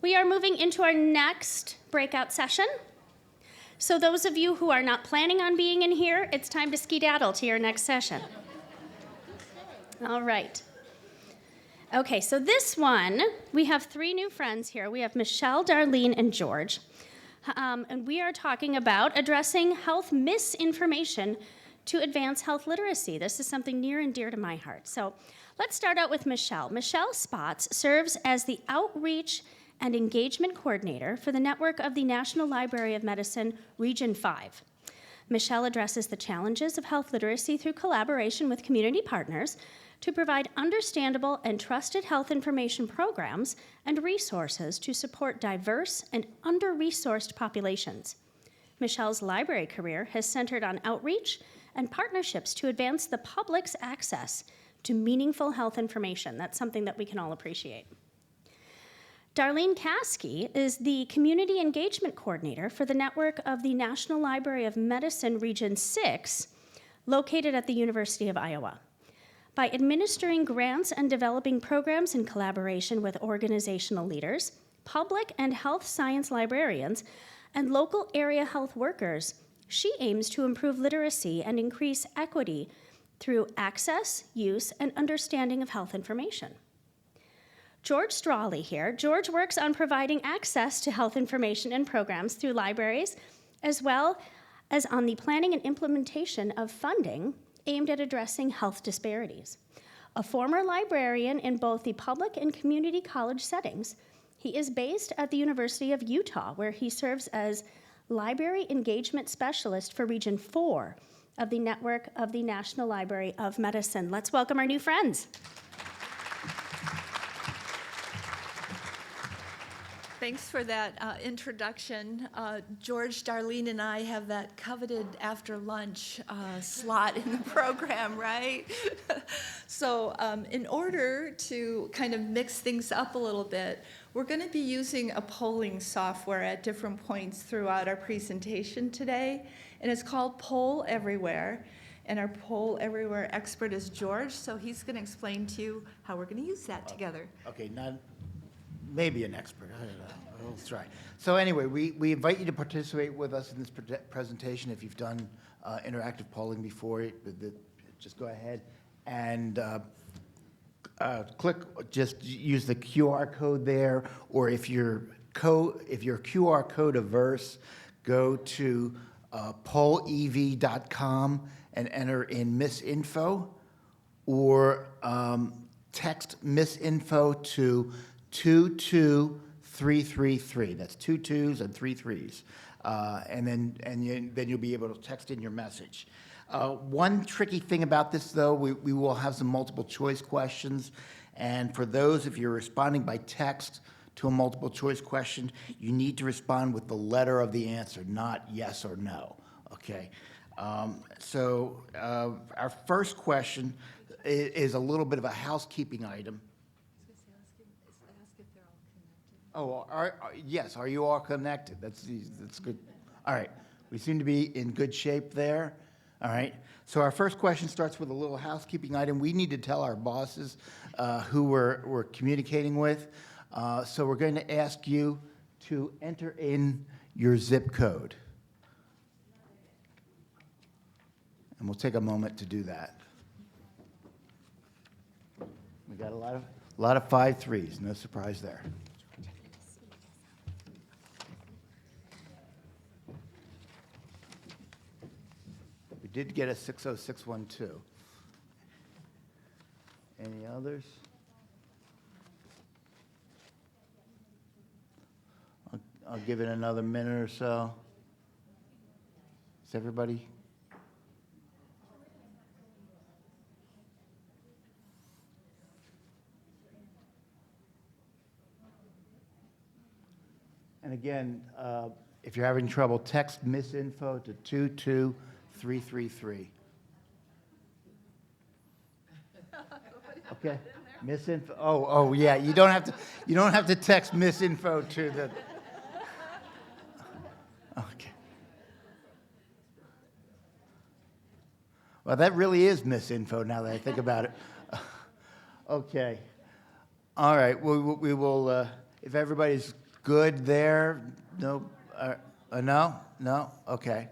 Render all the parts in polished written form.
We are moving into our next breakout session. So those of you who are not planning on being in here, it's time to skedaddle to your next session. All right. Okay, so this one, we have three new friends here. We have Michelle, Darlene, and George. And we are talking about addressing health misinformation to advance health literacy. This is something near and dear to my heart. So let's start out with Michelle. Michelle Spots serves as the Outreach and Engagement Coordinator for the network of the National Library of Medicine, Region 5. Michelle addresses the challenges of health literacy through collaboration with community partners to provide understandable and trusted health information programs and resources to support diverse and under-resourced populations. Michelle's library career has centered on outreach and partnerships to advance the public's access to meaningful health information. That's something that we can all appreciate. Darlene Caskey is the Community Engagement Coordinator for the network of the National Library of Medicine Region 6, located at the University of Iowa. By administering grants and developing programs in collaboration with organizational leaders, public and health science librarians, and local area health workers, she aims to improve literacy and increase equity through access, use, and understanding of health information. George Strawley here. George works on providing access to health information and programs through libraries, as well as on the planning and implementation of funding aimed at addressing health disparities. A former librarian in both the public and community college settings, he is based at the University of Utah, where he serves as Library Engagement Specialist for Region 4 of the network of the National Library of Medicine. Let's welcome our new friends. Thanks for that introduction. George, Darlene, and I have that coveted after lunch slot in the program, right? So in order to kind of mix things up a little bit, we're going to be using a polling software at different points throughout our presentation today, and it's called Poll Everywhere. And our Poll Everywhere expert is George, so he's going to explain to you how we're going to use that together. Okay, not maybe an expert. I don't know. Let's try. So anyway, we invite you to participate with us in this presentation. If you've done interactive polling before, just go ahead and click. Just use the QR code there, or if you're QR code averse, go to pollev.com and enter in misinfo, or text misinfo to 22333. That's 2 2s and 3 3s. And then you'll be able to text in your message. One tricky thing about this, though, we will have some multiple choice questions. And for those, if you're responding by text to a multiple choice question, you need to respond with the letter of the answer, not yes or no. Okay. So our first question is a little bit of a housekeeping item. Oh, yes. Are you all connected? That's good. All right. We seem to be in good shape there. All right. So our first question starts with a little housekeeping item. We need to tell our bosses who we're communicating with. So we're going to ask you to enter in your zip code. And we'll take a moment to do that. We got a lot of 5 3s. No surprise there. We did get a 60612. Any others? I'll give it another minute or so. Is everybody? And again, if you're having trouble, text misinfo to 22333. Okay, misinfo. Oh, yeah. You don't have to text misinfo to the. Okay. Well, that really is misinfo now that I think about it. Okay. All right. We will. If everybody's Good there? No? No? No? Okay.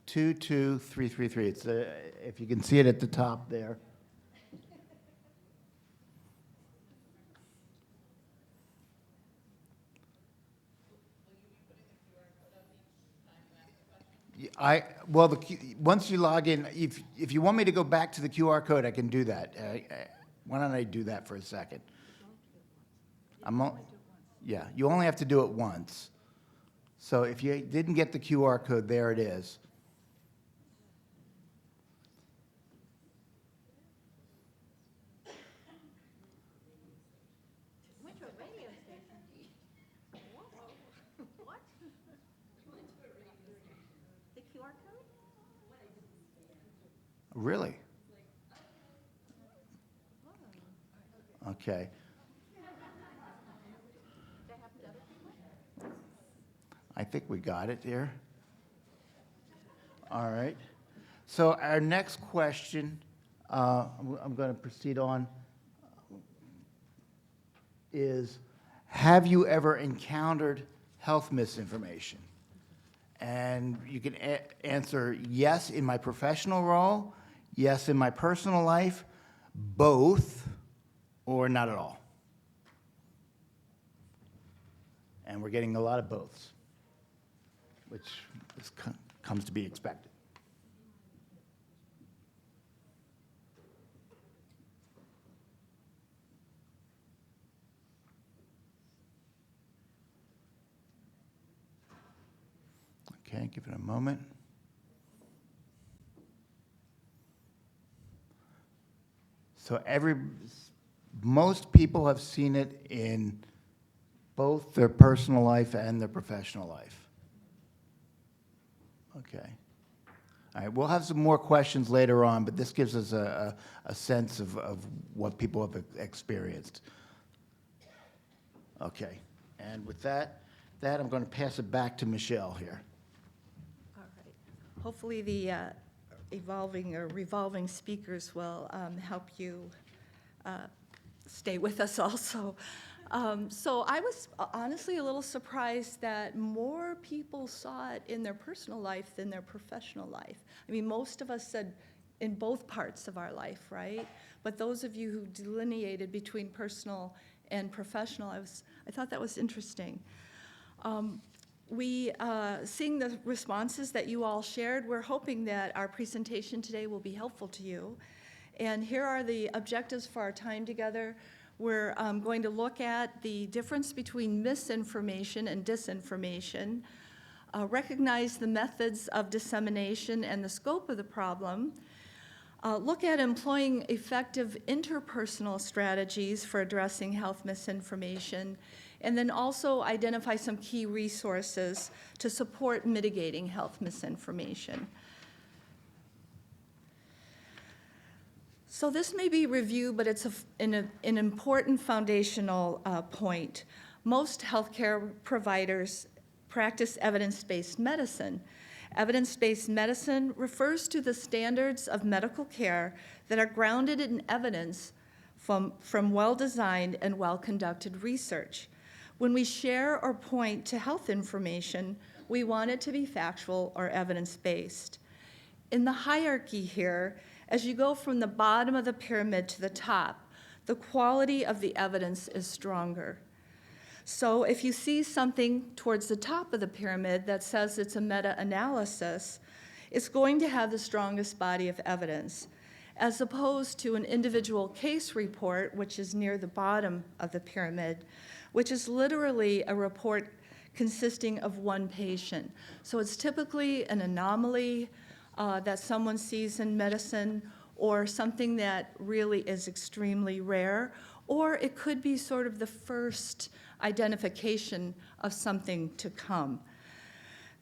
22333. It's, if you can see it at the top there. Well, once you log in, if you want me to go back to the QR code, I can do that. Why don't I do that for a second? Yeah, you only have to do it once. So if you didn't get the QR code, there it is. Went to a radio station. Whoa. What? The QR code? Really? Okay. I think we got it here. All right. So our next question, I'm going to proceed on, is have you ever encountered health misinformation? And you can answer yes in my professional role, yes in my personal life, both, or not at all. And we're getting a lot of boths, which comes to be expected. Okay, give it a moment. So most people have seen it in both their personal life and their professional life. Okay. All right, we'll have some more questions later on, but this gives us a sense of what people have experienced. Okay, and with that, I'm going to pass it back to Michelle here. All right. Hopefully the evolving or revolving speakers will help you stay with us also. So I was honestly a little surprised that more people saw it in their personal life than their professional life. I mean, most of us said in both parts of our life, right? But those of you who delineated between personal and professional, I thought that was interesting. Seeing the responses that you all shared, we're hoping that our presentation today will be helpful to you. And here are the objectives for our time together. We're going to look at the difference between misinformation and disinformation, recognize the methods of dissemination and the scope of the problem, look at employing effective interpersonal strategies for addressing health misinformation, and then also identify some key resources to support mitigating health misinformation. So this may be review, but it's an important foundational point. Most healthcare providers practice evidence-based medicine. Evidence-based medicine refers to the standards of medical care that are grounded in evidence from well-designed and well-conducted research. When we share or point to health information, we want it to be factual or evidence-based. In the hierarchy here, as you go from the bottom of the pyramid to the top, the quality of the evidence is stronger. So if you see something towards the top of the pyramid that says it's a meta-analysis, it's going to have the strongest body of evidence, as opposed to an individual case report, which is near the bottom of the pyramid, which is literally a report consisting of one patient. So it's typically an anomaly that someone sees in medicine, or something that really is extremely rare, or it could be sort of the first identification of something to come.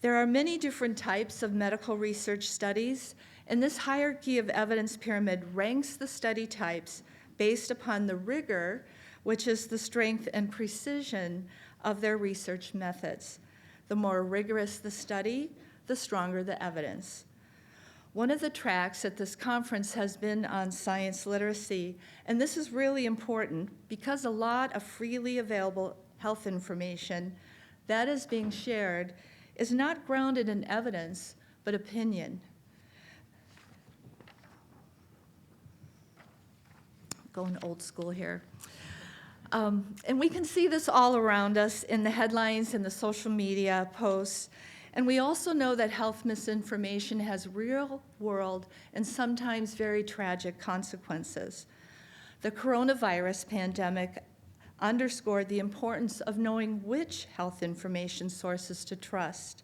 There are many different types of medical research studies, and this hierarchy of evidence pyramid ranks the study types based upon the rigor, which is the strength and precision of their research methods. The more rigorous the study, the stronger the evidence. One of the tracks at this conference has been on science literacy, and this is really important because a lot of freely available health information that is being shared is not grounded in evidence, but opinion. Going old school here. And we can see this all around us in the headlines and the social media posts. And we also know that health misinformation has real world and sometimes very tragic consequences. The coronavirus pandemic underscored the importance of knowing which health information sources to trust.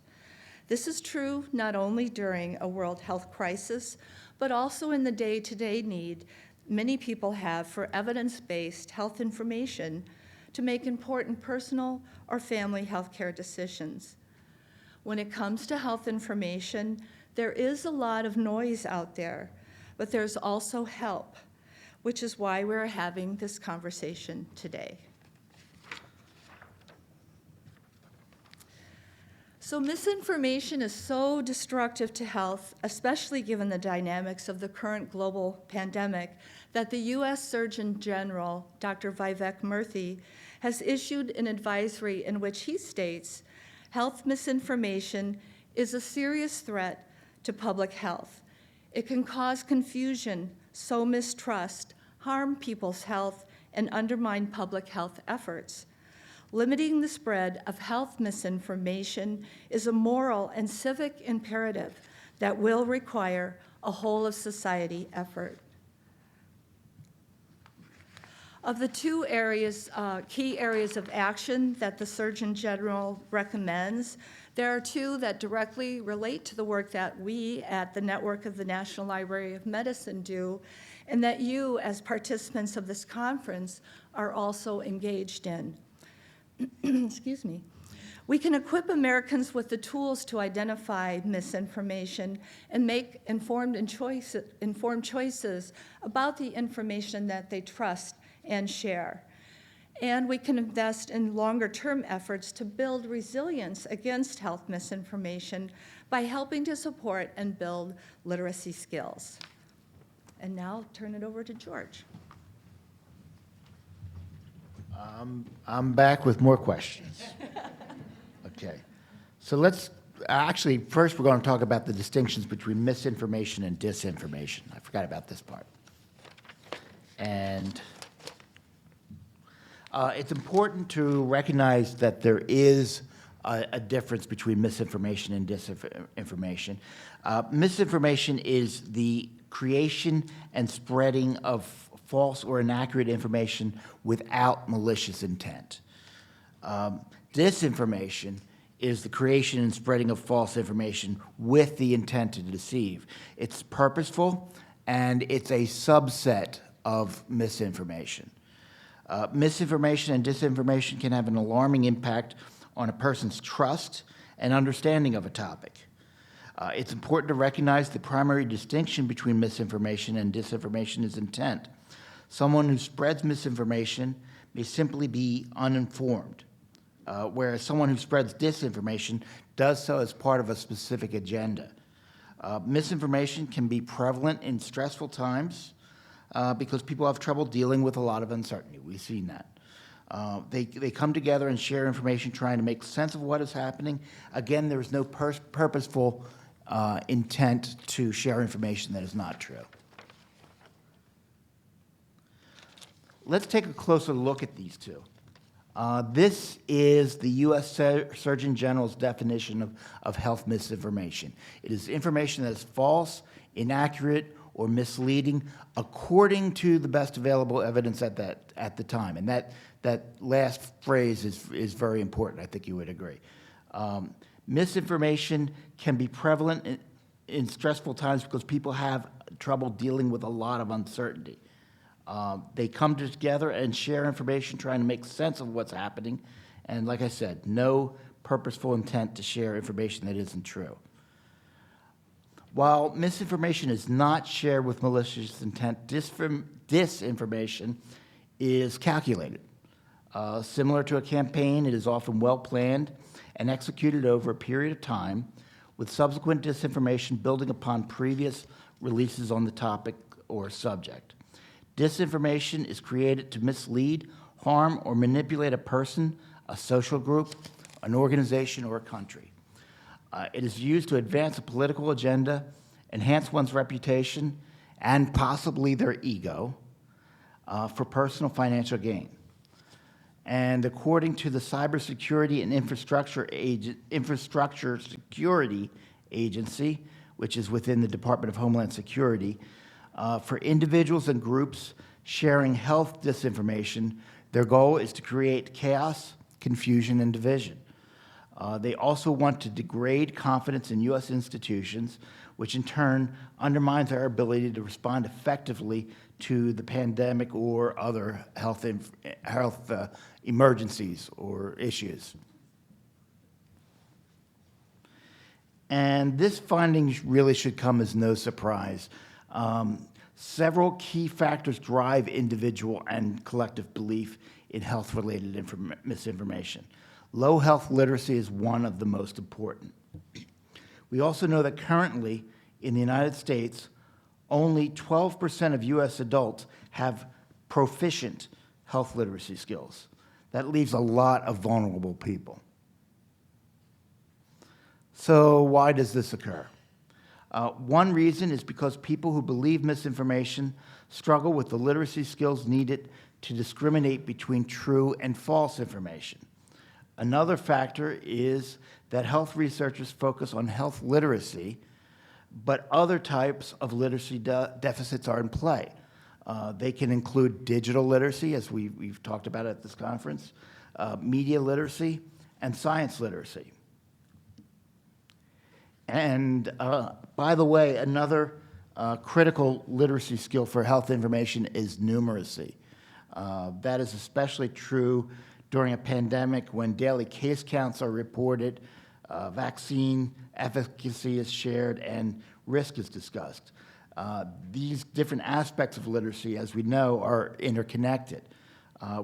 This is true not only during a world health crisis, but also in the day-to-day need many people have for evidence-based health information to make important personal or family healthcare decisions. When it comes to health information, there is a lot of noise out there, but there's also help, which is why we're having this conversation today. So misinformation is so destructive to health, especially given the dynamics of the current global pandemic, that the U.S. Surgeon General, Dr. Vivek Murthy, has issued an advisory in which he states, health misinformation is a serious threat to public health. It can cause confusion, sow mistrust, harm people's health, and undermine public health efforts. Limiting the spread of health misinformation is a moral and civic imperative that will require a whole of society effort. Of the two areas, key areas of action that the Surgeon General recommends, there are two that directly relate to the work that we at the network of the National Library of Medicine do, and that you, as participants of this conference, are also engaged in. Excuse me. We can equip Americans with the tools to identify misinformation and make informed choices about the information that they trust and share. And we can invest in longer-term efforts to build resilience against health misinformation by helping to support and build literacy skills. And now I'll turn it over to George. I'm back with more questions. Okay. So let's, actually, first we're going to talk about the distinctions between misinformation and disinformation. I forgot about this part. And it's important to recognize that there is a difference between misinformation and disinformation. Misinformation is the creation and spreading of false or inaccurate information without malicious intent. Disinformation is the creation and spreading of false information with the intent to deceive. It's purposeful, and it's a subset of misinformation. Misinformation and disinformation can have an alarming impact on a person's trust and understanding of a topic. It's important to recognize the primary distinction between misinformation and disinformation is intent. Someone who spreads misinformation may simply be uninformed, whereas someone who spreads disinformation does so as part of a specific agenda. Misinformation can be prevalent in stressful times because people have trouble dealing with a lot of uncertainty. We've seen that. They come together and share information trying to make sense of what is happening. Again, there is no purposeful intent to share information that is not true. Let's take a closer look at these two. This is the U.S. Surgeon General's definition of health misinformation. It is information that is false, inaccurate, or misleading according to the best available evidence at the time. And that last phrase is very important. I think you would agree. Misinformation can be prevalent in stressful times because people have trouble dealing with a lot of uncertainty. They come together and share information trying to make sense of what's happening. And like I said, no purposeful intent to share information that isn't true. While misinformation is not shared with malicious intent, disinformation is calculated. Similar to a campaign, it is often well planned and executed over a period of time with subsequent disinformation building upon previous releases on the topic or subject. Disinformation is created to mislead, harm, or manipulate a person, a social group, an organization, or a country. It is used to advance a political agenda, enhance one's reputation, and possibly their ego for personal financial gain. And according to the Cybersecurity and Infrastructure Security Agency, which is within the Department of Homeland Security, for individuals and groups sharing health disinformation, their goal is to create chaos, confusion, and division. They also want to degrade confidence in U.S. institutions, which in turn undermines our ability to respond effectively to the pandemic or other health emergencies or issues. And this finding really should come as no surprise. Several key factors drive individual and collective belief in health-related misinformation. Low health literacy is one of the most important. We also know that currently in the United States, only 12% of U.S. adults have proficient health literacy skills. That leaves a lot of vulnerable people. So why does this occur? One reason is because people who believe misinformation struggle with the literacy skills needed to discriminate between true and false information. Another factor is that health researchers focus on health literacy, but other types of literacy deficits are in play. They can include digital literacy, as we've talked about at this conference, media literacy, and science literacy. And by the way, another critical literacy skill for health information is numeracy. That is especially true during a pandemic when daily case counts are reported, vaccine efficacy is shared, and risk is discussed. These different aspects of literacy, as we know, are interconnected.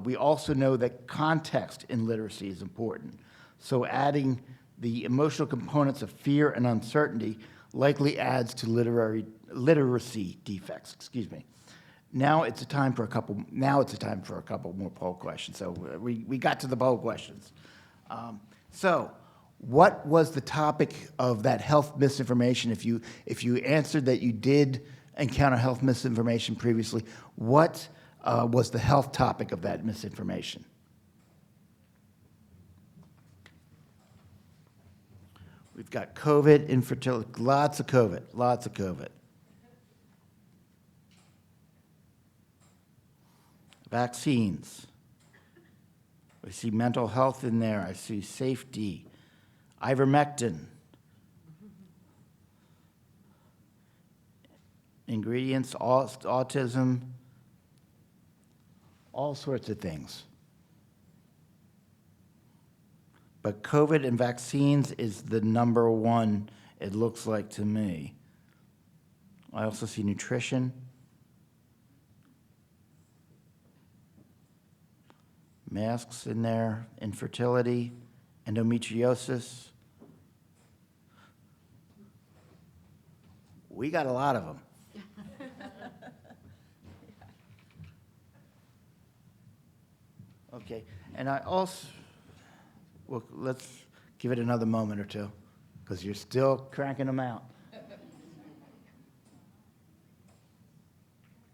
We also know that context in literacy is important. So adding the emotional components of fear and uncertainty likely adds to literacy defects, excuse me. Now it's a time for a couple more poll questions. So we got to the poll questions. So what was the topic of that health misinformation? If you answered that you did encounter health misinformation previously, what was the health topic of that misinformation? We've got COVID, infertility, lots of COVID. Vaccines. We see mental health in there. I see safety. Ivermectin. Ingredients, autism, all sorts of things. But COVID and vaccines is the number one, it looks like to me. I also see nutrition. Masks in there, infertility, endometriosis. We got a lot of them. Okay, and I also, well, let's give it another moment or two, because you're still cranking them out.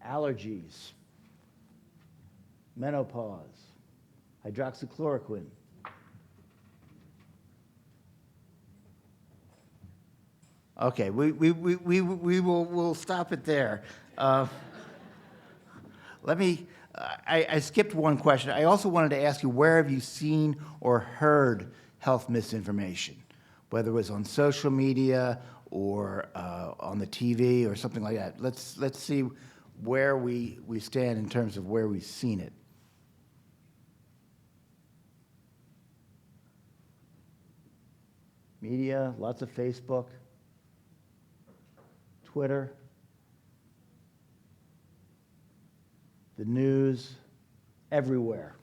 Allergies, menopause, hydroxychloroquine. Okay, we'll stop it there. I skipped one question. I also wanted to ask you, where have you seen or heard health misinformation? Whether it was on social media or on the TV or something like that. Let's see where we stand in terms of where we've seen it. Media, lots of Facebook, Twitter, the news, everywhere.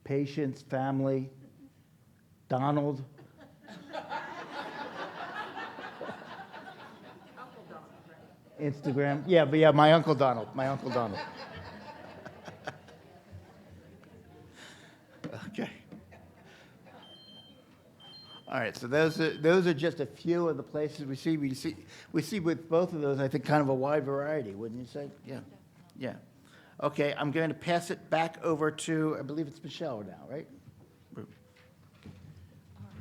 Patients, family, Donald, Instagram. Yeah, but yeah, my Uncle Donald. My Uncle Donald. Okay. All right, so those are just a few of the places we see. We see with both of those, I think, kind of a wide variety, wouldn't you say? Yeah. Yeah. Okay, I'm going to pass it back over to, I believe it's Michelle now, right? All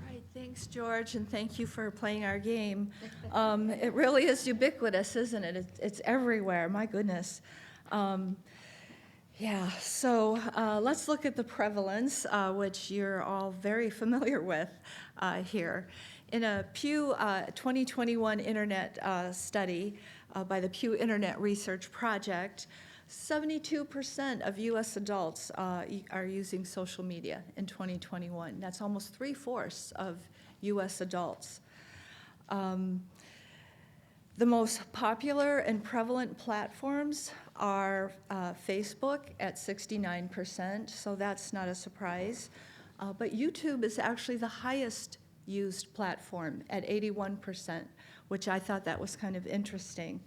right, thanks, George, and thank you for playing our game. It really is ubiquitous, isn't it? It's everywhere, my goodness. Yeah, so let's look at the prevalence, which you're all very familiar with here. In a Pew 2021 internet study by the Pew Internet Research Project, 72% of U.S. adults are using social media in 2021. That's almost 3/4 of U.S. adults. The most popular and prevalent platforms are Facebook at 69%, so that's not a surprise. But YouTube is actually the highest used platform at 81%, which I thought that was kind of interesting.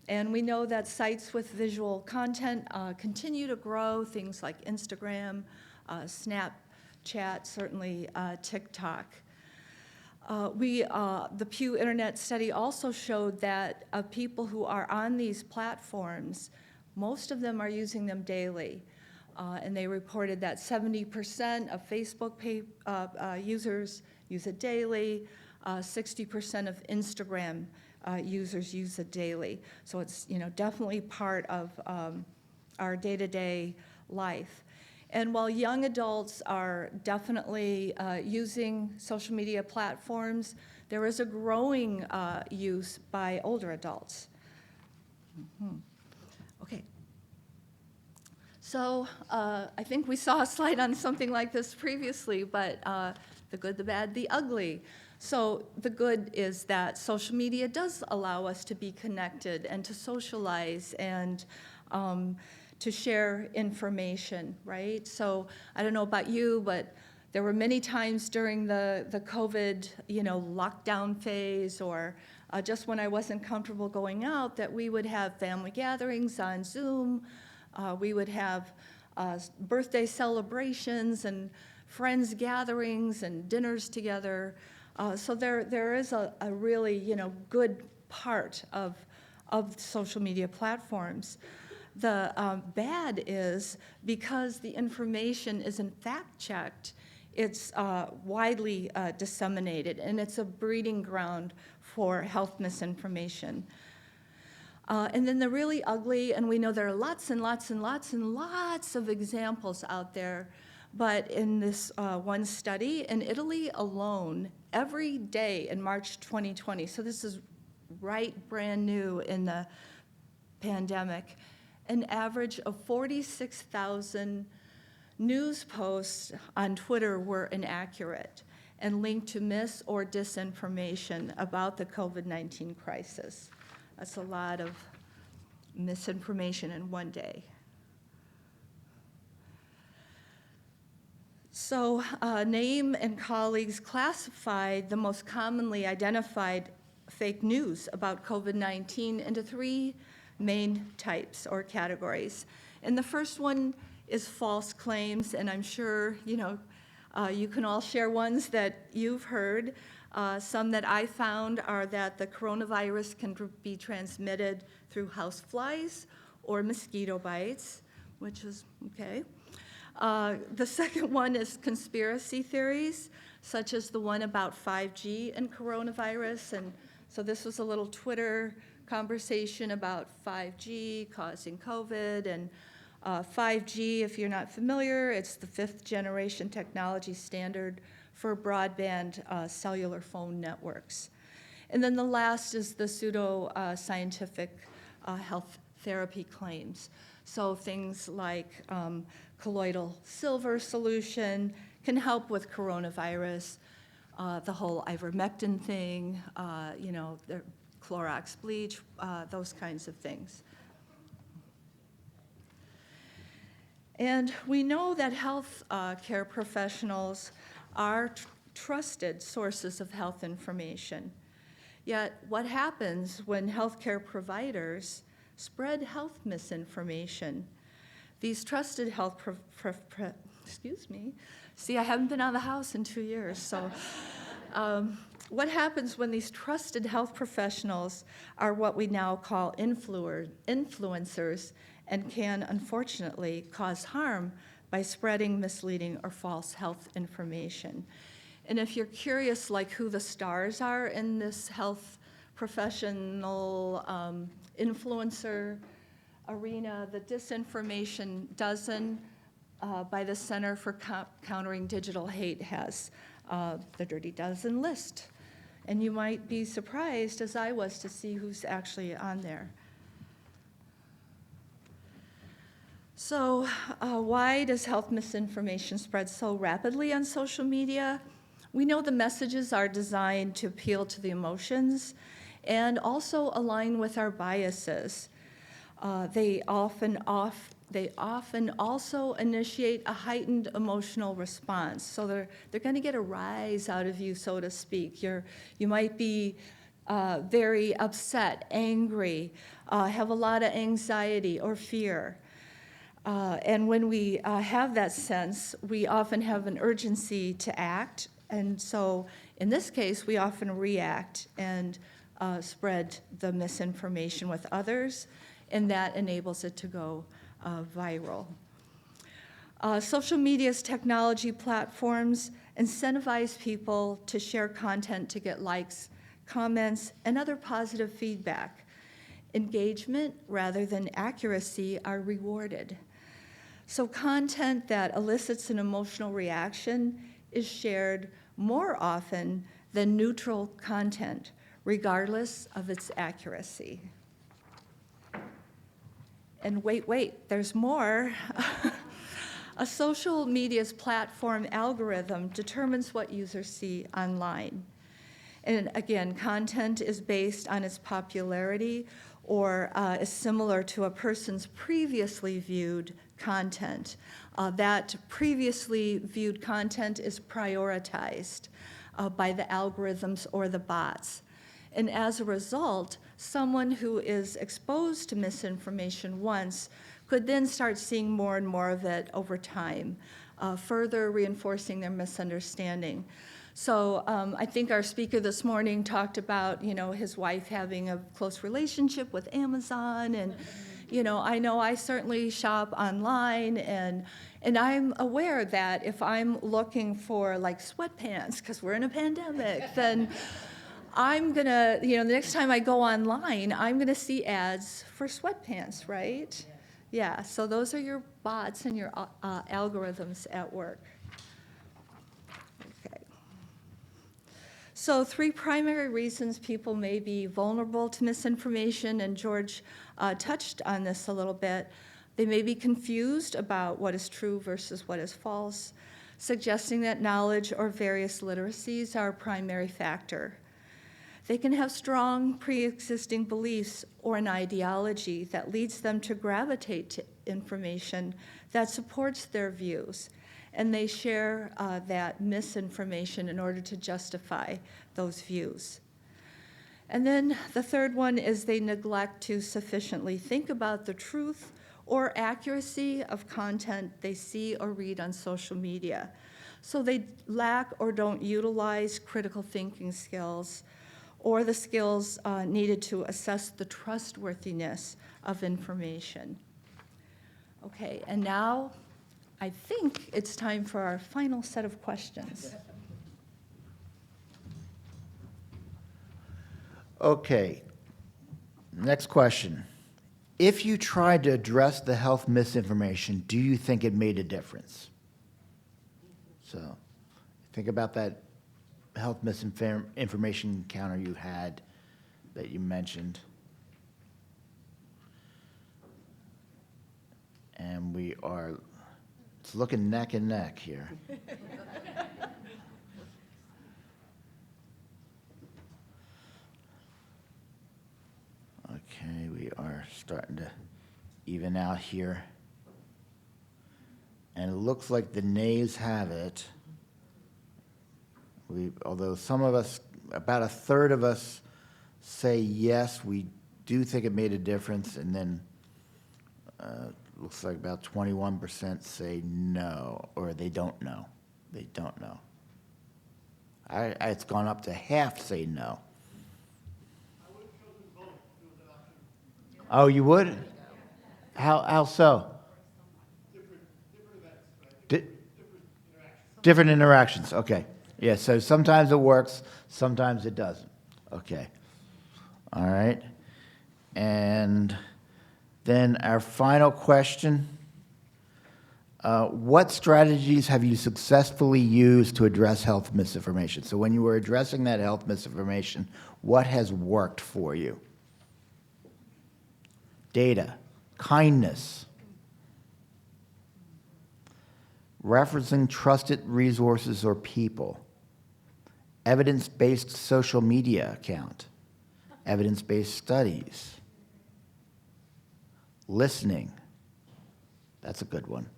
And we know that sites with visual content continue to grow, things like Instagram, Snapchat, certainly TikTok. The Pew Internet study also showed that of people who are on these platforms, most of them are using them daily. And they reported that 70% of Facebook users use it daily, 60% of Instagram users use it daily. So it's definitely part of our day-to-day life. And while young adults are definitely using social media platforms, there is a growing use by older adults. Okay. So I think we saw a slide on something like this previously, but the good, the bad, the ugly. So the good is that social media does allow us to be connected and to socialize and to share information, right? So I don't know about you, but there were many times during the COVID, lockdown phase or just when I wasn't comfortable going out that we would have family gatherings on Zoom. We would have birthday celebrations and friends gatherings and dinners together. So there is a really, good part of social media platforms. The bad is because the information isn't fact-checked, it's widely disseminated, and it's a breeding ground for health misinformation. And then the really ugly, and we know there are lots and lots and lots and lots of examples out there, but in this one study, in Italy alone, every day in March 2020, so this is brand new in the pandemic, an average of 46,000 news posts on Twitter were inaccurate and linked to mis or disinformation about the COVID-19 crisis. That's a lot of misinformation in one day. So Naeem and colleagues classified the most commonly identified fake news about COVID-19 into three main types or categories. And the first one is false claims, and I'm sure you can all share ones that you've heard. Some that I found are that the coronavirus can be transmitted through houseflies or mosquito bites, which is okay. The second one is conspiracy theories, such as the one about 5G and coronavirus. And so this was a little Twitter conversation about 5G causing COVID. And 5G, if you're not familiar, it's the 5th generation technology standard for broadband cellular phone networks. And then the last is the pseudo-scientific health therapy claims. So things like colloidal silver solution can help with coronavirus, the whole ivermectin thing, the Clorox bleach, those kinds of things. And we know that health care professionals are trusted sources of health information. Yet, what happens when healthcare providers spread health misinformation? These trusted health excuse me. See, I haven't been out of the house in 2 years, so what happens when these trusted health professionals are what we now call influencers and can unfortunately cause harm by spreading misleading or false health information? And if you're curious, like who the stars are in this health professional influencer arena, the Disinformation Dozen by the Center for Countering Digital Hate has the Dirty Dozen list. And you might be surprised, as I was, to see who's actually on there. So why does health misinformation spread so rapidly on social media? We know the messages are designed to appeal to the emotions and also align with our biases. They often also initiate a heightened emotional response. So they're going to get a rise out of you, so to speak. You might be very upset, angry, have a lot of anxiety or fear. And when we have that sense, we often have an urgency to act. And so in this case, we often react and spread the misinformation with others, and that enables it to go viral. Social media's technology platforms incentivize people to share content to get likes, comments, and other positive feedback. Engagement rather than accuracy are rewarded. So content that elicits an emotional reaction is shared more often than neutral content, regardless of its accuracy. And wait, there's more. A social media's platform algorithm determines what users see online. And again, content is based on its popularity or is similar to a person's previously viewed content. That previously viewed content is prioritized by the algorithms or the bots. And as a result, someone who is exposed to misinformation once could then start seeing more and more of it over time, further reinforcing their misunderstanding. So I think our speaker this morning talked about, his wife having a close relationship with Amazon, and, I know I certainly shop online, and I'm aware that if I'm looking for like sweatpants, because we're in a pandemic, then I'm gonna, the next time I go online, I'm gonna see ads for sweatpants, right? Yeah, so those are your bots and your algorithms at work. Okay. So 3 primary reasons people may be vulnerable to misinformation, and George touched on this a little bit. They may be confused about what is true versus what is false, suggesting that knowledge or various literacies are a primary factor. They can have strong pre-existing beliefs or an ideology that leads them to gravitate to information that supports their views, and they share that misinformation in order to justify those views. And then the third one is they neglect to sufficiently think about the truth or accuracy of content they see or read on social media. So they lack or don't utilize critical thinking skills or the skills needed to assess the trustworthiness of information. Okay, and now I think it's time for our final set of questions. Okay, next question. If you tried to address the health misinformation, do you think it made a difference? So think about that health misinformation encounter you had that you mentioned. And it's looking neck and neck here. Okay, we are starting to even out here. And it looks like the nays have it. Although some of us, about a third of us say yes, we do think it made a difference, and then looks like about 21% say no, or they don't know. They don't know. It's gone up to half say no. Oh, you would? How so? Different interactions, okay. Yeah, so sometimes it works, sometimes it doesn't. Okay. All right. And then our final question. What strategies have you successfully used to address health misinformation? So when you were addressing that health misinformation, what has worked for you? Data, kindness, referencing trusted resources or people, evidence-based social media account, evidence-based studies, listening, that's a good one.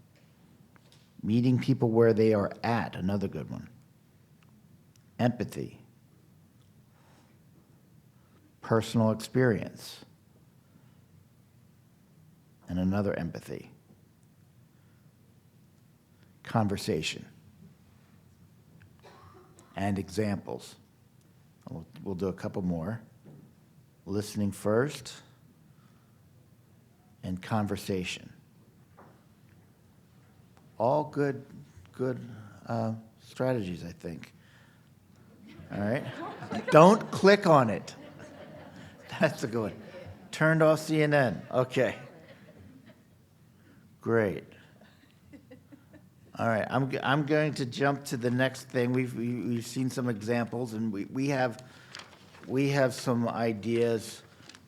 Meeting people where they are at, another good one. Empathy. Personal experience. And another empathy. Conversation. And examples. We'll do a couple more. Listening first. And conversation. All good strategies, I think. All right? Don't click on it. That's a good one. Turned off CNN. Okay. Great. All right, I'm going to jump to the next thing. We've seen some examples, and we have some ideas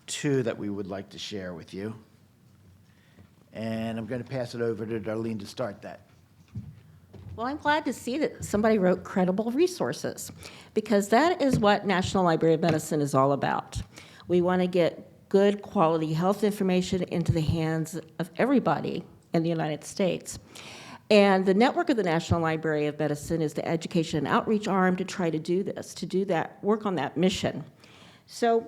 too that we would like to share with you. And I'm going to pass it over to Darlene to start that. Well, I'm glad to see that somebody wrote credible resources, because that is what National Library of Medicine is all about. We want to get good quality health information into the hands of everybody in the United States. And the network of the National Library of Medicine is the education and outreach arm to try to do this, to do that, work on that mission. So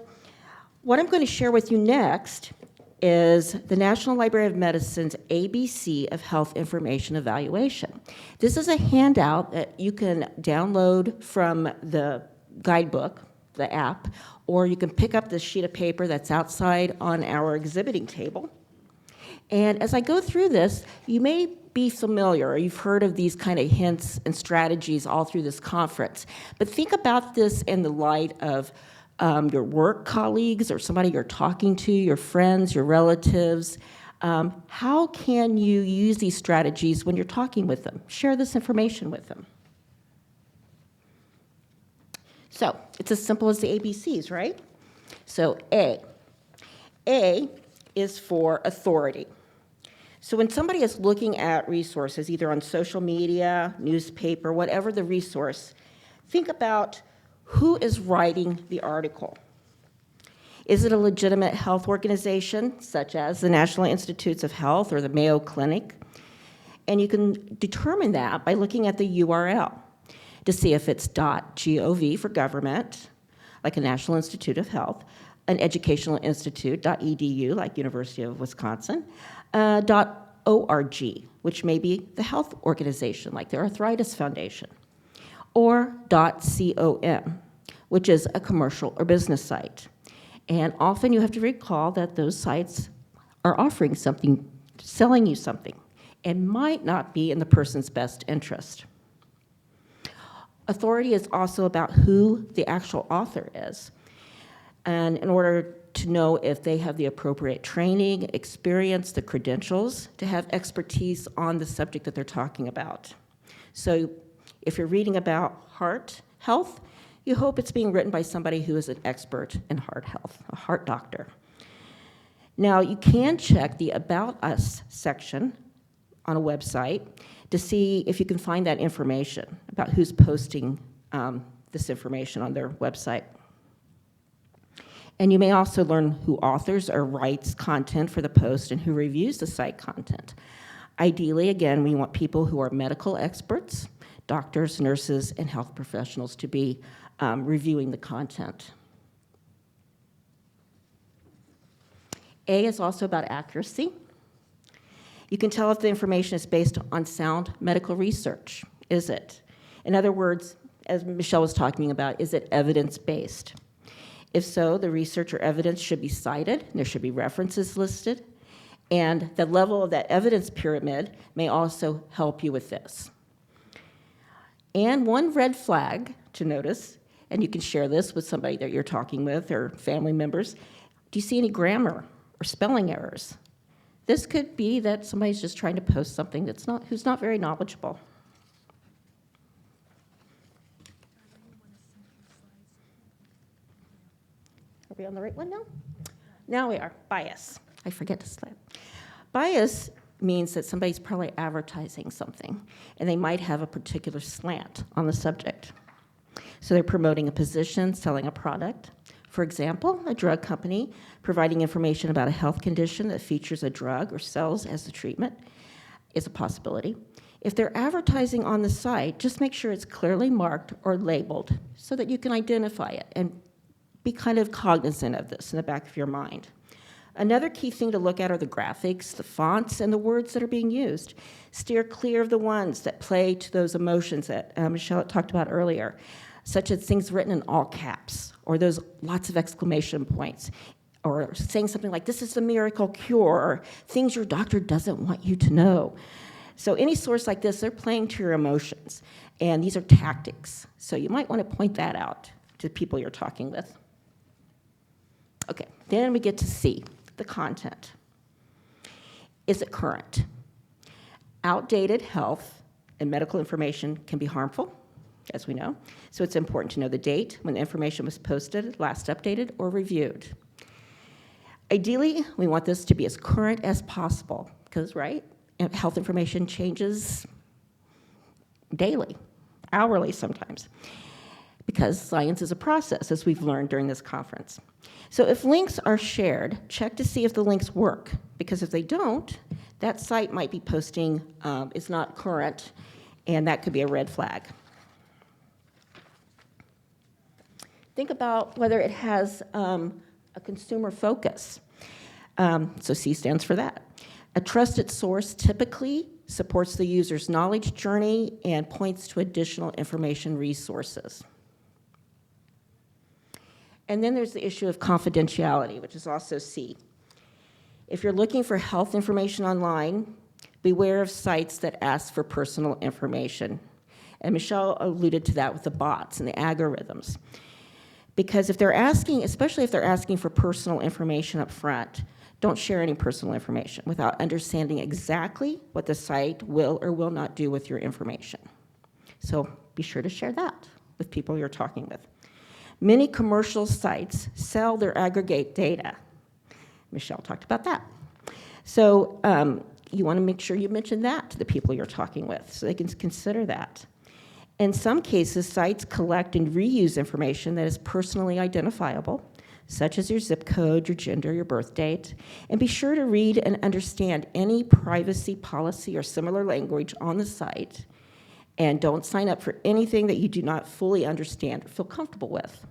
what I'm going to share with you next is the National Library of Medicine's ABC of Health Information Evaluation. This is a handout that you can download from the guidebook, the app, or you can pick up this sheet of paper that's outside on our exhibiting table. And as I go through this, you may be familiar, or you've heard of these kind of hints and strategies all through this conference. But think about this in the light of your work colleagues or somebody you're talking to, your friends, your relatives. How can you use these strategies when you're talking with them? Share this information with them. So it's as simple as the ABCs, right? So A is for authority. So when somebody is looking at resources, either on social media, newspaper, whatever the resource, think about who is writing the article. Is it a legitimate health organization, such as the National Institutes of Health or the Mayo Clinic? And you can determine that by looking at the URL to see if it's .gov for government, like a National Institute of Health, an educational institute, .edu, like University of Wisconsin, .org, which may be the health organization, like the Arthritis Foundation, or .com, which is a commercial or business site. And often you have to recall that those sites are offering something, selling you something, and might not be in the person's best interest. Authority is also about who the actual author is. And in order to know if they have the appropriate training, experience, the credentials to have expertise on the subject that they're talking about. So if you're reading about heart health, you hope it's being written by somebody who is an expert in heart health, a heart doctor. Now, you can check the About Us section on a website to see if you can find that information about who's posting this information on their website. And you may also learn who authors or writes content for the post and who reviews the site content. Ideally, again, we want people who are medical experts, doctors, nurses, and health professionals to be reviewing the content. A is also about accuracy. You can tell if the information is based on sound medical research. Is it? In other words, as Michelle was talking about, is it evidence-based? If so, the research or evidence should be cited, and there should be references listed, and the level of that evidence pyramid may also help you with this. And one red flag to notice, and you can share this with somebody that you're talking with or family members, do you see any grammar or spelling errors? This could be that somebody's just trying to post something who's not very knowledgeable. Are we on the right one now? Now we are. Bias. I forget to slide. Bias means that somebody's probably advertising something, and they might have a particular slant on the subject. So they're promoting a position, selling a product. For example, a drug company providing information about a health condition that features a drug or sells as a treatment is a possibility. If they're advertising on the site, just make sure it's clearly marked or labeled so that you can identify it and be kind of cognizant of this in the back of your mind. Another key thing to look at are the graphics, the fonts, and the words that are being used. Steer clear of the ones that play to those emotions that Michelle talked about earlier, such as things written in all caps, or those lots of exclamation points, or saying something like, "This is the miracle cure," or things your doctor doesn't want you to know. So any source like this, they're playing to your emotions, and these are tactics. So you might want to point that out to people you're talking with. Okay, then we get to C, the content. Is it current? Outdated health and medical information can be harmful, as we know, so it's important to know the date when the information was posted, last updated, or reviewed. Ideally, we want this to be as current as possible, because, right, health information changes daily, hourly sometimes, because science is a process, as we've learned during this conference. So if links are shared, check to see if the links work, because if they don't, that site might be posting is not current, and that could be a red flag. Think about whether it has a consumer focus. So C stands for that. A trusted source typically supports the user's knowledge journey and points to additional information resources. And then there's the issue of confidentiality, which is also C. If you're looking for health information online, beware of sites that ask for personal information. And Michelle alluded to that with the bots and the algorithms. Because if they're asking, especially if they're asking for personal information up front, don't share any personal information without understanding exactly what the site will or will not do with your information. So be sure to share that with people you're talking with. Many commercial sites sell their aggregate data. Michelle talked about that. So you want to make sure you mention that to the people you're talking with so they can consider that. In some cases, sites collect and reuse information that is personally identifiable, such as your zip code, your gender, your birth date, and be sure to read and understand any privacy policy or similar language on the site, and don't sign up for anything that you do not fully understand or feel comfortable with.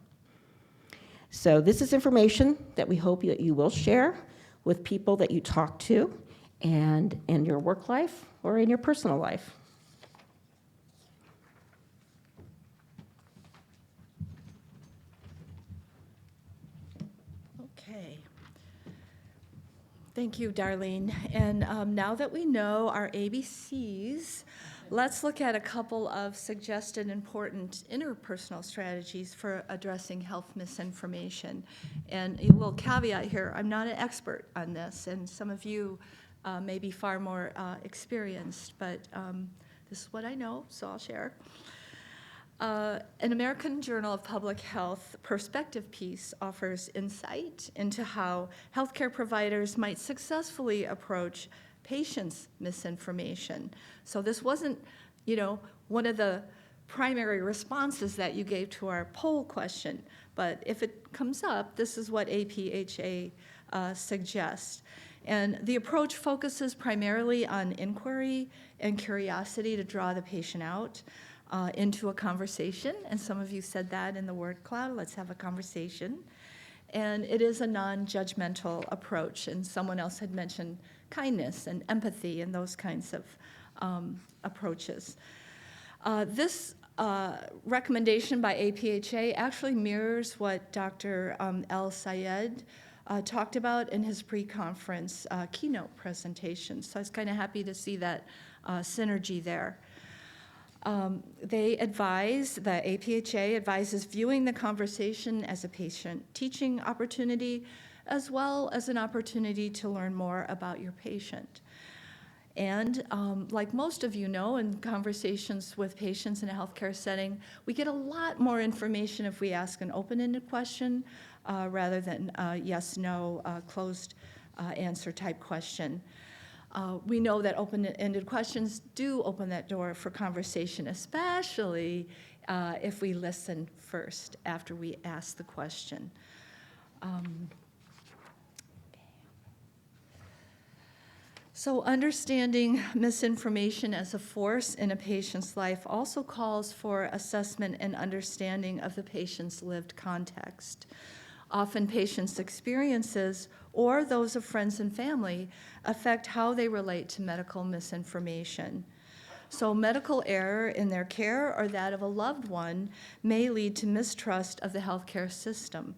So this is information that we hope that you will share with people that you talk to and in your work life or in your personal life. Okay. Thank you, Darlene. And now that we know our ABCs, let's look at a couple of suggested important interpersonal strategies for addressing health misinformation. And a little caveat here, I'm not an expert on this, and some of you may be far more experienced, but this is what I know, so I'll share. An American Journal of Public Health perspective piece offers insight into how healthcare providers might successfully approach patients' misinformation. So this wasn't, one of the primary responses that you gave to our poll question, but if it comes up, this is what APHA suggests. And the approach focuses primarily on inquiry and curiosity to draw the patient out into a conversation, and some of you said that in the word cloud, let's have a conversation. And it is a non-judgmental approach. And someone else had mentioned kindness and empathy and those kinds of approaches. This recommendation by APHA actually mirrors what Dr. El Sayed talked about in his pre-conference keynote presentation. So I was kind of happy to see that synergy there. The APHA advises viewing the conversation as a patient teaching opportunity, as well as an opportunity to learn more about your patient. And like most of you know, in conversations with patients in a healthcare setting, we get a lot more information if we ask an open-ended question rather than yes, no, closed answer type question. We know that open-ended questions do open that door for conversation, especially if we listen first after we ask the question. So understanding misinformation as a force in a patient's life also calls for assessment and understanding of the patient's lived context. Often patients' experiences or those of friends and family affect how they relate to medical misinformation. So medical error in their care or that of a loved one may lead to mistrust of the healthcare system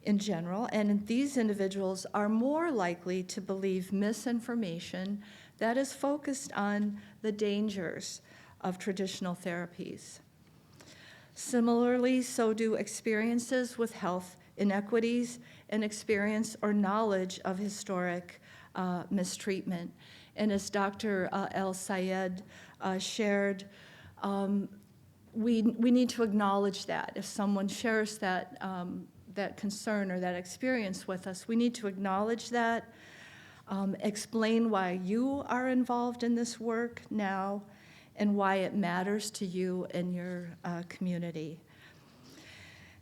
in general, and these individuals are more likely to believe misinformation that is focused on the dangers of traditional therapies. Similarly, so do experiences with health inequities and experience or knowledge of historic mistreatment. And as Dr. El Sayed shared, we need to acknowledge that. If someone shares that concern or that experience with us, we need to acknowledge that, explain why you are involved in this work now, and why it matters to you and your community.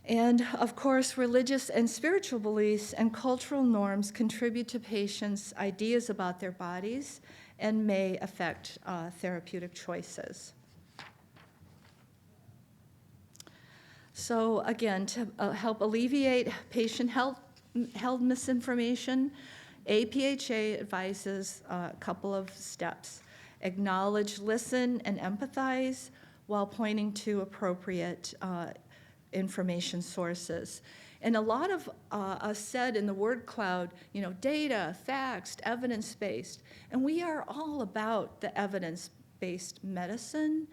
And of course, religious and spiritual beliefs and cultural norms contribute to patients' ideas about their bodies and may affect therapeutic choices. So again, to help alleviate patient-held misinformation, APHA advises a couple of steps. Acknowledge, listen, and empathize while pointing to appropriate information sources. And a lot of us said in the word cloud, data, facts, evidence-based, and we are all about the evidence-based medicine.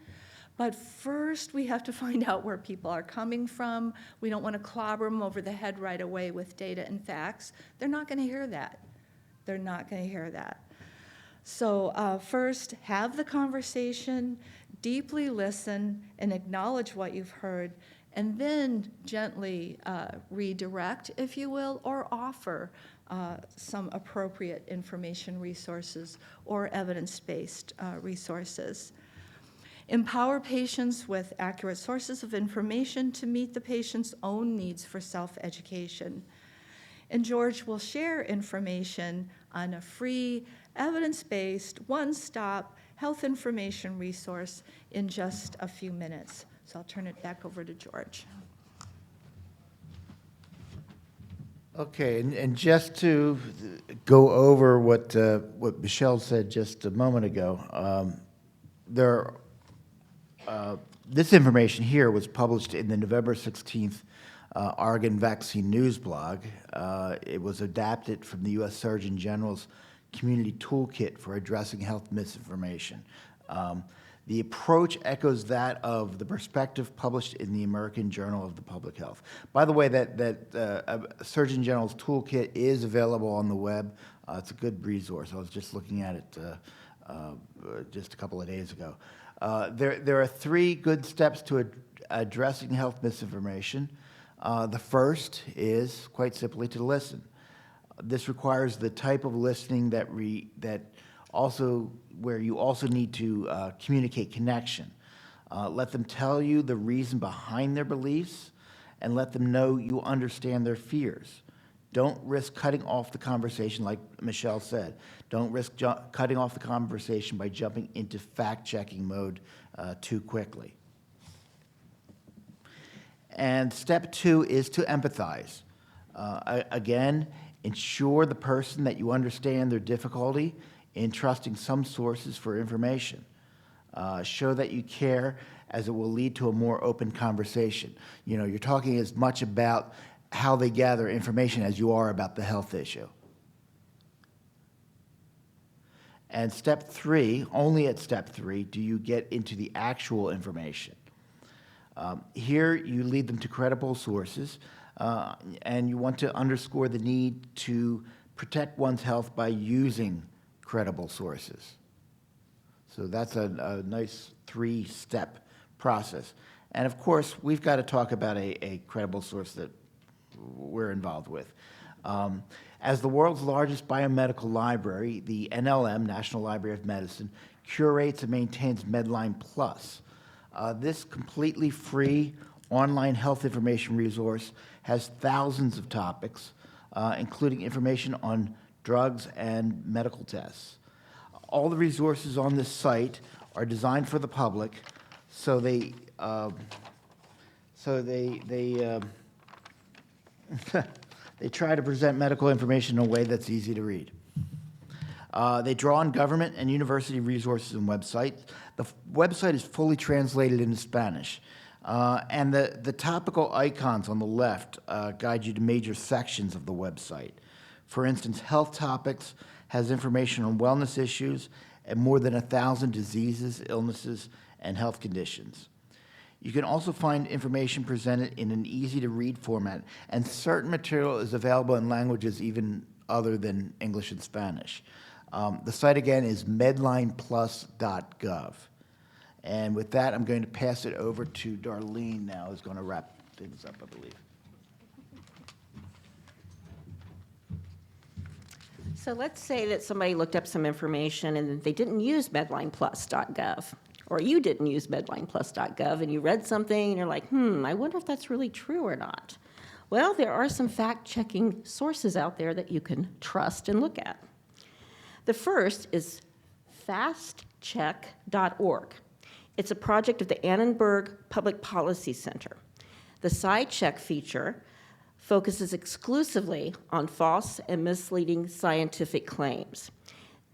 But first, we have to find out where people are coming from. We don't want to clobber them over the head right away with data and facts. They're not going to hear that. They're not going to hear that. So first, have the conversation, deeply listen, and acknowledge what you've heard, and then gently redirect, if you will, or offer some appropriate information resources or evidence-based resources. Empower patients with accurate sources of information to meet the patient's own needs for self-education. And George will share information on a free, evidence-based, one-stop health information resource in just a few minutes. So I'll turn it back over to George. Okay, and just to go over what Michelle said just a moment ago, this information here was published in the November 16th Oregon Vaccine News blog. It was adapted from the U.S. Surgeon General's Community Toolkit for Addressing Health Misinformation. The approach echoes that of the perspective published in the American Journal of the Public Health. By the way, that Surgeon General's Toolkit is available on the web. It's a good resource. I was just looking at it just a couple of days ago. There are 3 good steps to addressing health misinformation. The first is, quite simply, to listen. This requires the type of listening where you also need to communicate connection. Let them tell you the reason behind their beliefs, and let them know you understand their fears. Don't risk cutting off the conversation, like Michelle said. Don't risk cutting off the conversation by jumping into fact-checking mode too quickly. And step 2 is to empathize. Again, ensure the person that you understand their difficulty in trusting some sources for information. Show that you care, as it will lead to a more open conversation. You know, you're talking as much about how they gather information as you are about the health issue. And step 3, only at step 3, do you get into the actual information. Here, you lead them to credible sources, and you want to underscore the need to protect one's health by using credible sources. So that's a nice 3-step process. And of course, we've got to talk about a credible source that we're involved with. As the world's largest biomedical library, the NLM, National Library of Medicine, curates and maintains Medline Plus. This completely free online health information resource has thousands of topics, including information on drugs and medical tests. All the resources on this site are designed for the public, so they they try to present medical information in a way that's easy to read. They draw on government and university resources and websites. The website is fully translated into Spanish. And the topical icons on the left guide you to major sections of the website. For instance, Health Topics has information on wellness issues and more than 1,000 diseases, illnesses, and health conditions. You can also find information presented in an easy-to-read format, and certain material is available in languages even other than English and Spanish. The site, again, is medlineplus.gov. And with that, I'm going to pass it over to Darlene now, who's going to wrap things up, I believe. So let's say that somebody looked up some information and they didn't use medlineplus.gov, or you didn't use medlineplus.gov, and you read something and you're like, I wonder if that's really true or not. Well, there are some fact-checking sources out there that you can trust and look at. The first is fastcheck.org. It's a project of the Annenberg Public Policy Center. The SciCheck feature focuses exclusively on false and misleading scientific claims.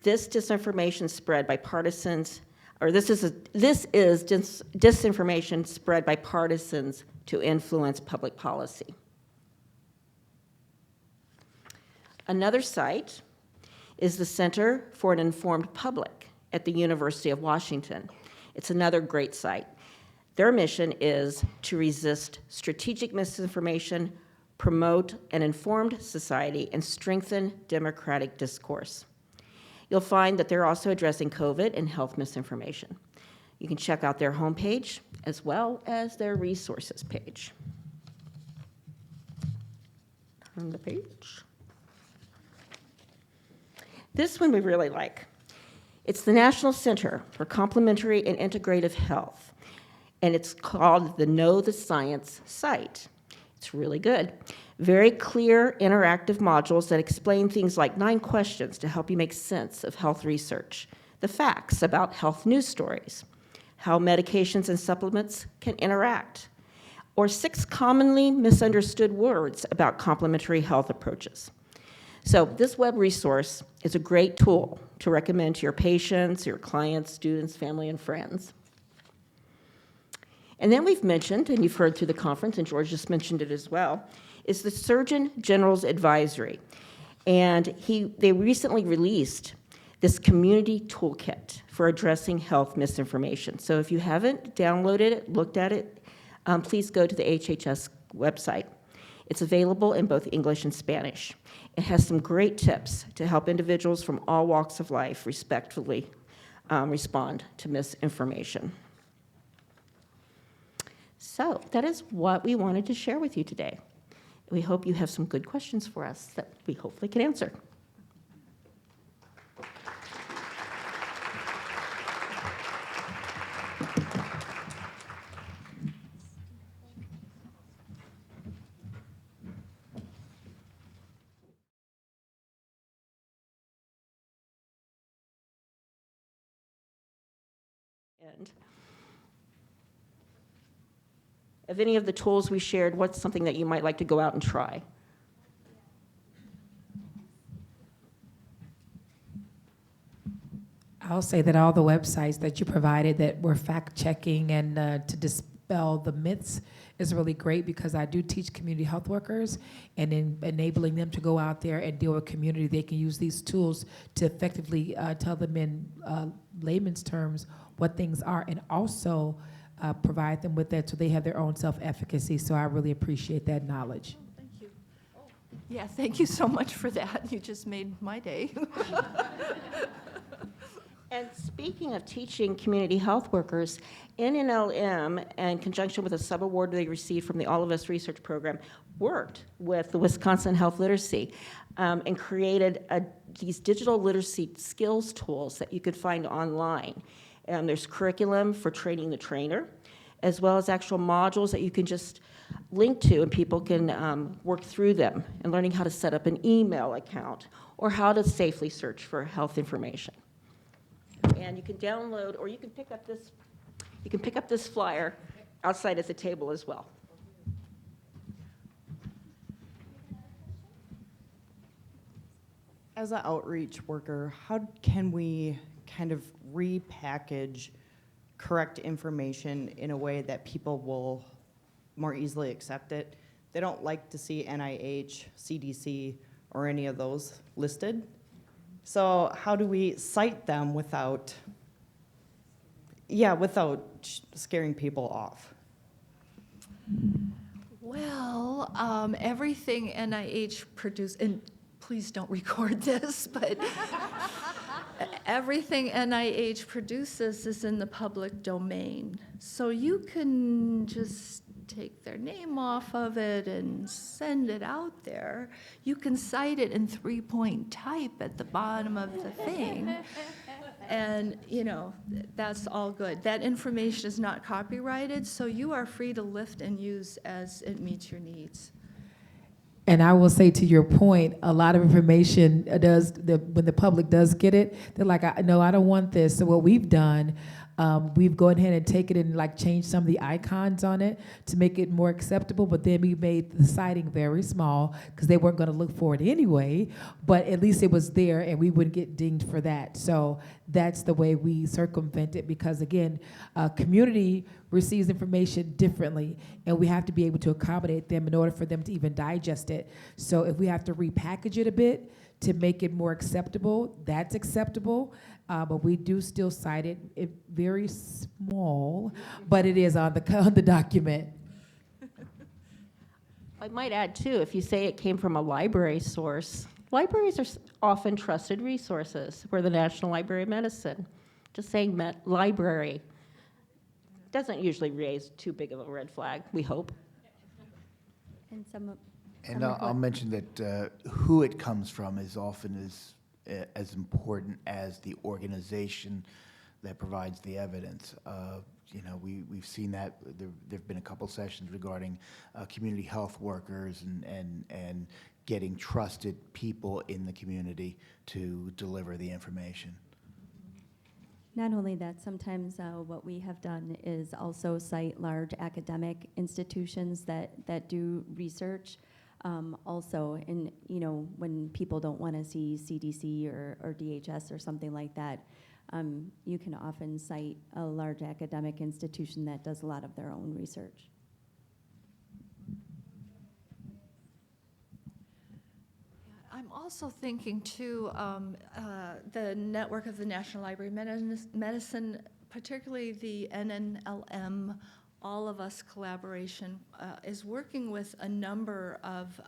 This disinformation spread by partisans, or this is disinformation spread by partisans to influence public policy. Another site is the Center for an Informed Public at the University of Washington. It's another great site. Their mission is to resist strategic misinformation, promote an informed society, and strengthen democratic discourse. You'll find that they're also addressing COVID and health misinformation. You can check out their homepage as well as their resources page. Turn the page. This one we really like. It's the National Center for Complementary and Integrative Health, and it's called the Know the Science site. It's really good. Very clear, interactive modules that explain things like 9 questions to help you make sense of health research, the facts about health news stories, how medications and supplements can interact, or 6 commonly misunderstood words about complementary health approaches. So this web resource is a great tool to recommend to your patients, your clients, students, family, and friends. And then we've mentioned, and you've heard through the conference, and George just mentioned it as well, is the Surgeon General's Advisory. And they recently released this community toolkit for addressing health misinformation. So if you haven't downloaded it, looked at it, please go to the HHS website. It's available in both English and Spanish. It has some great tips to help individuals from all walks of life respectfully respond to misinformation. So that is what we wanted to share with you today. We hope you have some good questions for us that we hopefully can answer. And of any of the tools we shared, what's something that you might like to go out and try? I'll say that all the websites that you provided that were fact-checking and to dispel the myths is really great, because I do teach community health workers, and in enabling them to go out there and deal with community, they can use these tools to effectively tell them in layman's terms what things are, and also provide them with that so they have their own self-efficacy. So I really appreciate that knowledge. Thank you. Yeah, thank you so much for that. You just made my day. And speaking of teaching community health workers, NNLM, in conjunction with a subaward they received from the All of Us Research Program, worked with the Wisconsin Health Literacy and created these digital literacy skills tools that you could find online. There's curriculum for training the trainer, as well as actual modules that you can just link to, and people can work through them, and learning how to set up an email account or how to safely search for health information. And you can download, or you can pick up this. You can pick up this flyer outside at the table as well. As an outreach worker, how can we kind of repackage correct information in a way that people will more easily accept it? They don't like to see NIH, CDC, or any of those listed. So how do we cite them without scaring people off? Well, everything NIH produces, and please don't record this, but everything NIH produces is in the public domain. So you can just take their name off of it and send it out there. You can cite it in 3-point type at the bottom of the thing. And, that's all good. That information is not copyrighted, so you are free to lift and use as it meets your needs. And I will say, to your point, a lot of information when the public does get it, they're like, no, I don't want this. So what we've done, we've gone ahead and taken it and changed some of the icons on it to make it more acceptable, but then we made the citing very small because they weren't going to look for it anyway, but at least it was there and we wouldn't get dinged for that. So that's the way we circumvent it, because again, community receives information differently, and we have to be able to accommodate them in order for them to even digest it. So if we have to repackage it a bit to make it more acceptable, that's acceptable. But we do still cite it very small, but it is on the document. I might add too, if you say it came from a library source, libraries are often trusted resources. We're the National Library of Medicine. Just saying library doesn't usually raise too big of a red flag, we hope. And I'll mention that who it comes from is often as important as the organization that provides the evidence. We've seen that there've been a couple sessions regarding community health workers and getting trusted people in the community to deliver the information. Not only that, sometimes what we have done is also cite large academic institutions that do research. Also, when people don't want to see CDC or DHS or something like that, you can often cite a large academic institution that does a lot of their own research. I'm also thinking too, the network of the National Library of Medicine, particularly the NNLM, All of Us collaboration, is working with a number of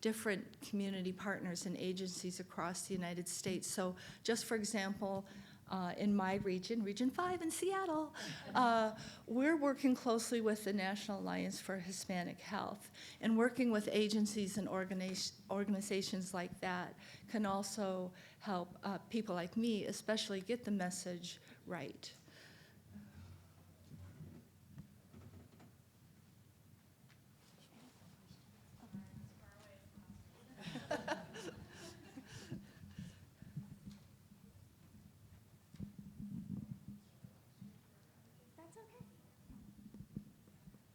different community partners and agencies across the United States. So just for example, in my region, Region 5 in Seattle, we're working closely with the National Alliance for Hispanic Health, and working with agencies and organizations like that can also help people like me especially get the message right.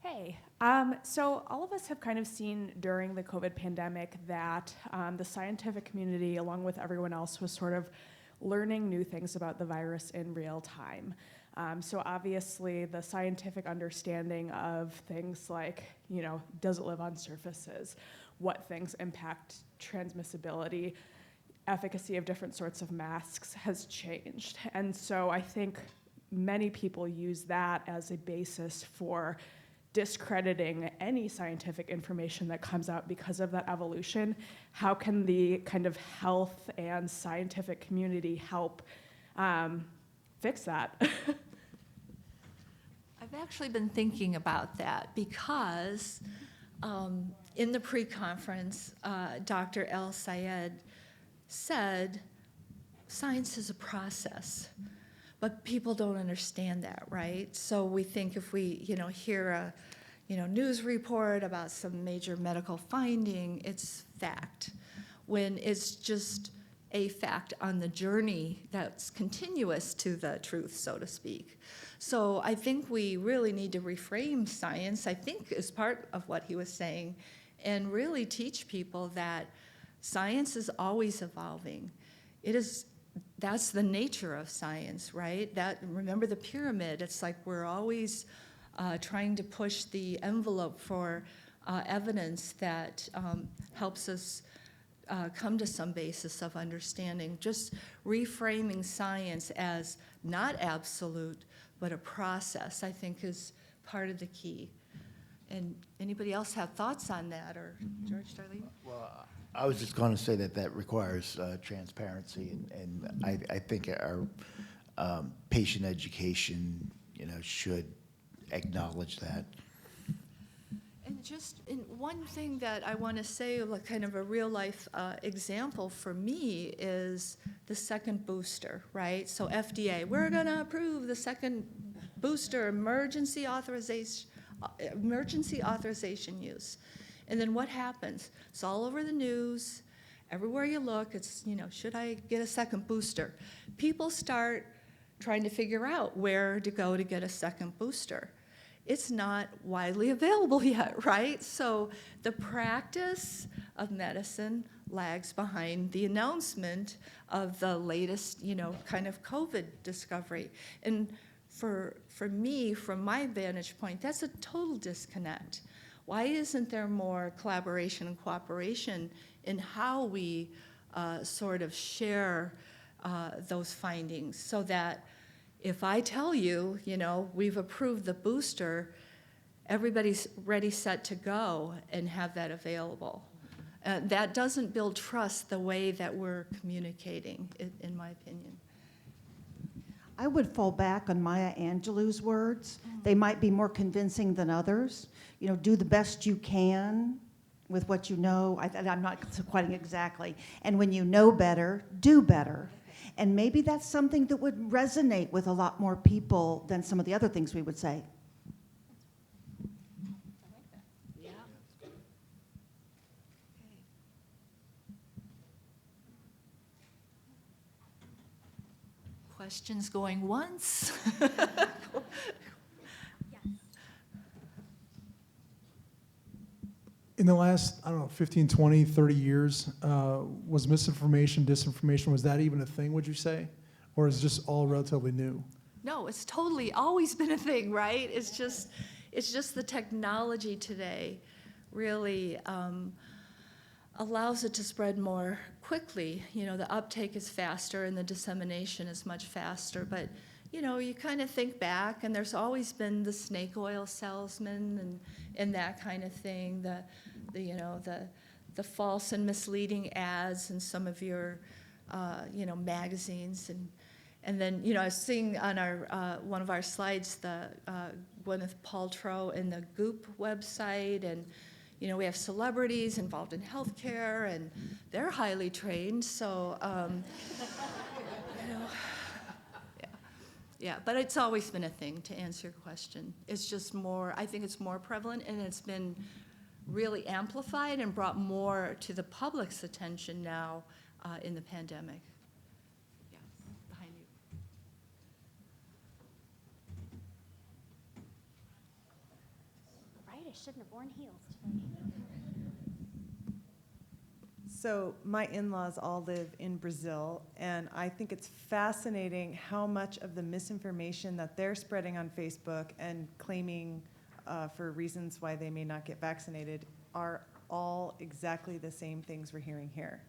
Hey, so all of us have kind of seen during the COVID pandemic that the scientific community, along with everyone else, was sort of learning new things about the virus in real time. So obviously the scientific understanding of things like, does it live on surfaces? What things impact transmissibility? Efficacy of different sorts of masks has changed. And so I think many people use that as a basis for discrediting any scientific information that comes out because of that evolution. How can the kind of health and scientific community help fix that? I've actually been thinking about that because in the pre-conference, Dr. El Sayed said science is a process, but people don't understand that, right? So we think if we, hear a, news report about some major medical finding, it's fact, when it's just a fact on the journey that's continuous to the truth, so to speak. So I think we really need to reframe science, I think is part of what he was saying, and really teach people that science is always evolving. That's the nature of science, right? Remember the pyramid, it's like we're always trying to push the envelope for evidence that helps us come to some basis of understanding. Just reframing science as not absolute, but a process, I think is part of the key. And anybody else have thoughts on that, or George, Darlene? Well, I was just going to say that requires transparency, and I think our patient education, should acknowledge that. And one thing that I want to say, like kind of a real life example for me is the second booster, right? So FDA, we're going to approve the second booster emergency authorization use. And then what happens? It's all over the news. Everywhere you look, it's, should I get a second booster? People start trying to figure out where to go to get a second booster. It's not widely available yet, right? So the practice of medicine lags behind the announcement of the latest, kind of COVID discovery. And for me, from my vantage point, that's a total disconnect. Why isn't there more collaboration and cooperation in how we sort of share those findings so that if I tell you, we've approved the booster, everybody's ready, set to go and have that available. That doesn't build trust the way that we're communicating, in my opinion. I would fall back on Maya Angelou's words. They might be more convincing than others. Do the best you can with what you know. I'm not quoting exactly. And when you know better, do better. And maybe that's something that would resonate with a lot more people than some of the other things we would say. Yeah. Okay. Questions going once? In the last, 15, 20, 30 years, was misinformation, disinformation, was that even a thing, would you say? Or is it just all relatively new? No, it's totally always been a thing, right? It's just the technology today really allows it to spread more quickly. The uptake is faster and the dissemination is much faster. But, you kind of think back, and there's always been the snake oil salesman and that kind of thing, the false and misleading ads in some of your, magazines. And then, I was seeing on our one of our slides the Gwyneth Paltrow and the Goop website, and we have celebrities involved in healthcare, and they're highly trained. So, yeah. But it's always been a thing. To answer your question, it's just more. I think it's more prevalent, and it's been really amplified and brought more to the public's attention now in the pandemic. Yeah, behind you. Right, I shouldn't have worn heels today. So my in-laws all live in Brazil, and I think it's fascinating how much of the misinformation that they're spreading on Facebook and claiming for reasons why they may not get vaccinated are all exactly the same things we're hearing here.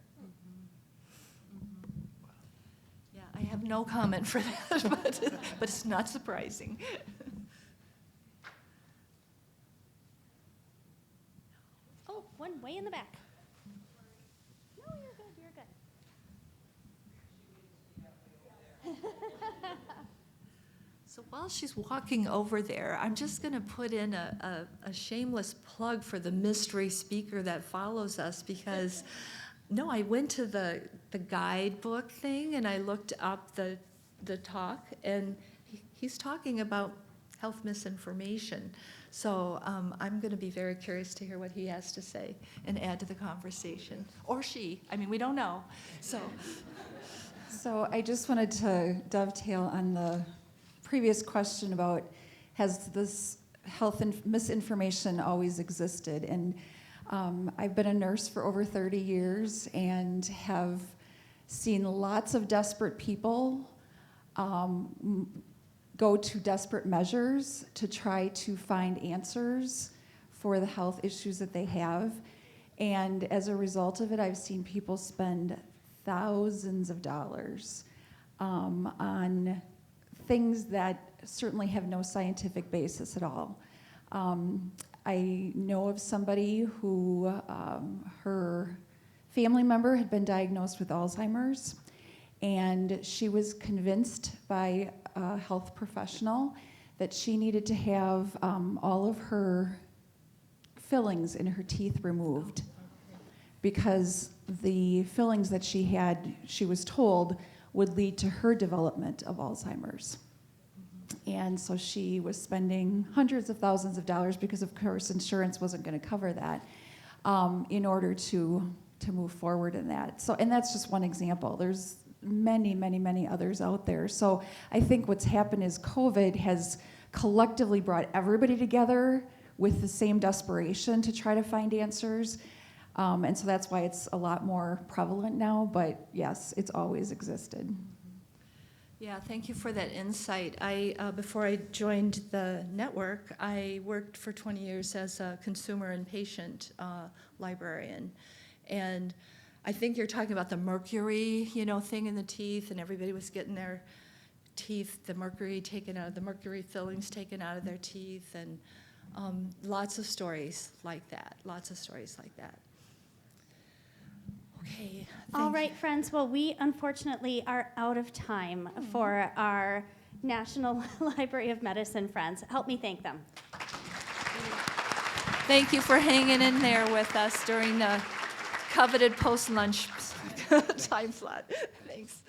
Yeah, I have no comment for that, but it's not surprising. Oh, one way in the back. No, you're good, you're good. So while she's walking over there, I'm just going to put in a shameless plug for the mystery speaker that follows us because, no, I went to the guidebook thing and I looked up the talk, and he's talking about health misinformation. So I'm going to be very curious to hear what he has to say and add to the conversation. Or she. I mean, we don't know. So I just wanted to dovetail on the previous question about, has this health misinformation always existed? And I've been a nurse for over 30 years and have seen lots of desperate people go to desperate measures to try to find answers for the health issues that they have. And as a result of it, I've seen people spend thousands of dollars on things that certainly have no scientific basis at all. I know of somebody who her family member had been diagnosed with Alzheimer's, and she was convinced by a health professional that she needed to have all of her fillings in her teeth removed because the fillings that she had, she was told, would lead to her development of Alzheimer's. And so she was spending hundreds of thousands of dollars because, of course, insurance wasn't going to cover that in order to move forward in that. So, and that's just one example. There's many, many, many others out there. So I think what's happened is COVID has collectively brought everybody together with the same desperation to try to find answers. And so that's why it's a lot more prevalent now. But yes, it's always existed. Yeah, thank you for that insight. Before I joined the network, I worked for 20 years as a consumer and patient librarian. And I think you're talking about the mercury, thing in the teeth, and everybody was getting their teeth, the mercury fillings taken out of their teeth, and lots of stories like that, Okay. All right, friends. Well, we unfortunately are out of time for our National Library of Medicine friends. Help me thank them. Thank you for hanging in there with us during the coveted post-lunch time slot. Thanks.